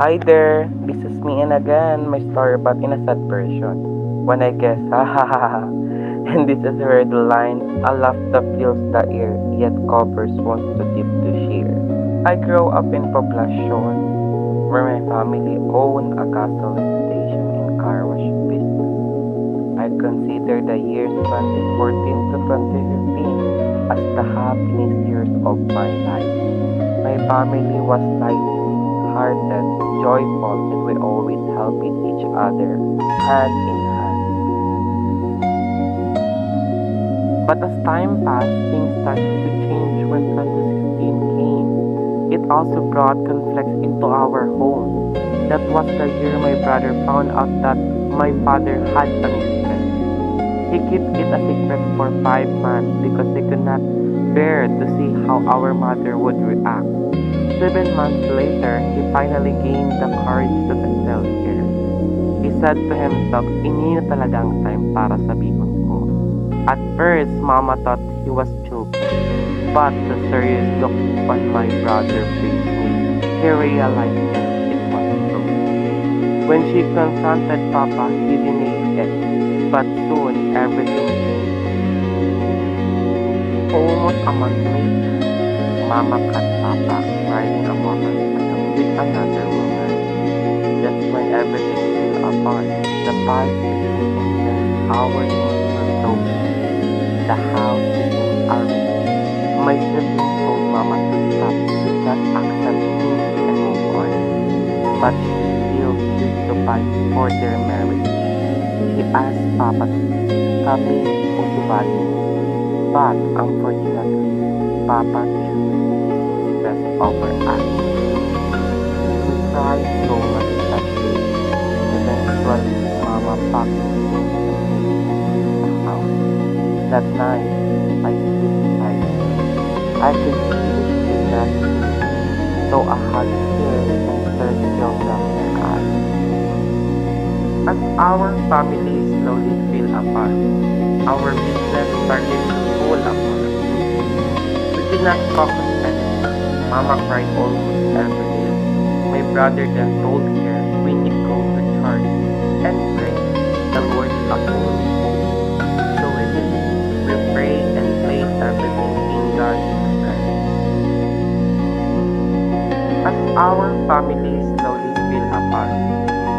Hi there, this is me and again, my story but in a sad version. When I guess, ha ha ha ha. And this is where the line, a laughter fills the air, yet covers wants too deep to share. I grew up in Poblacion, where my family owned a gasoline station and car wash business. I consider the years 2014 to 2015 as the happiest years of my life. My family was light-hearted, joyful, and we always helping each other, hand in hand. But as time passed, things started to change when 2016 came. It also brought conflicts into our home. That was the year my brother found out that my father had a mistress. He kept it a secret for 5 months because he could not bear to see how our mother would react. 7 months later, he finally gained the courage to tell her. He said to himself, ini na talaga ang time para sabihin ko. At first, Mama thought he was joking, but the serious look on my brother's face made he realized that it was true. When she confronted Papa, he denied it, but soon everything changed. Almost a month later, Mama caught Papa riding a motorcycle with another woman. That's when everything fell apart. The past became intense. Our things were broken. The house became a wreck. My siblings told Mama to stop, to just accept things and move on. But she still used to fight for their marriage. She asked Papa to kami o subahin. But unfortunately, Papa chose stress over us. We cried so much that day. Eventually, Mama packed things and moved the house. That night, I slept beside her. I could see that she did not sleep, so I hugged her and tears filled up her eyes. As our family slowly fell apart, our business started to fall apart. We could not focus anymore. Mama cried almost every day. My brother then told her we need to go to church and pray. The Lord is alone. So we did. We prayed and placed everything in God's hands. As our family slowly fell apart,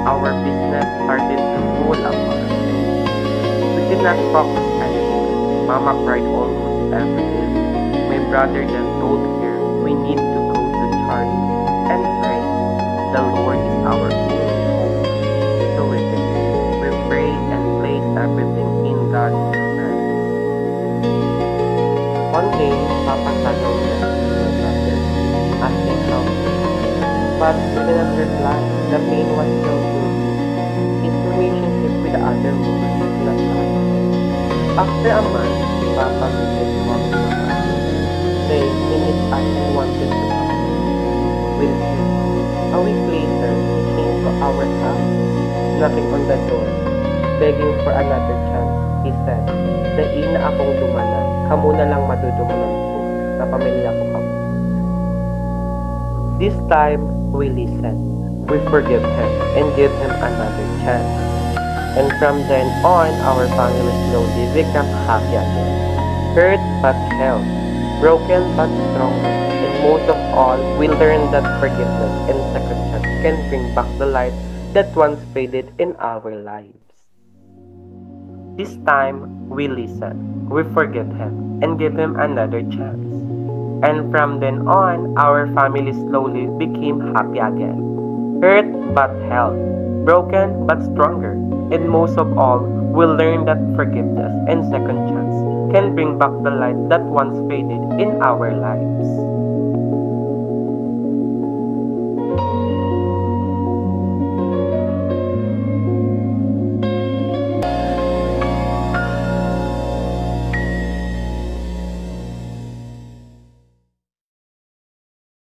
our business started to fall apart. We could not focus anymore. Mama cried almost every day. My brother then told her we need to go to church and pray. The Lord is our only hope. So we did. We prayed and placed everything in God's hands. One day, Papa suddenly messaged my brother, asking how he is. But we did not reply. The pain was still too deep. His relationship with the other woman was not lasting. After a month, Papa visited Mommy Mama, saying he missed us and wanted to come. We refused. A week later, he came to our house, knocking on the door, begging for another chance. He said, "Dai na akong dumanan, kamo na lang madudumanan ko, sa pamilya ko kamo." This time, we listened. We forgive him and give him another chance. And from then on, our family slowly became happy again. Hurt but held, broken but stronger, and most of all, we learned that forgiveness and second chance can bring back the light that once faded in our lives. This time, we listen, we forgive him, and give him another chance. And from then on, our family slowly became happy again. Hurt but held, broken but stronger, and most of all, we learned that forgiveness and second chance can bring back the light that once faded in our lives.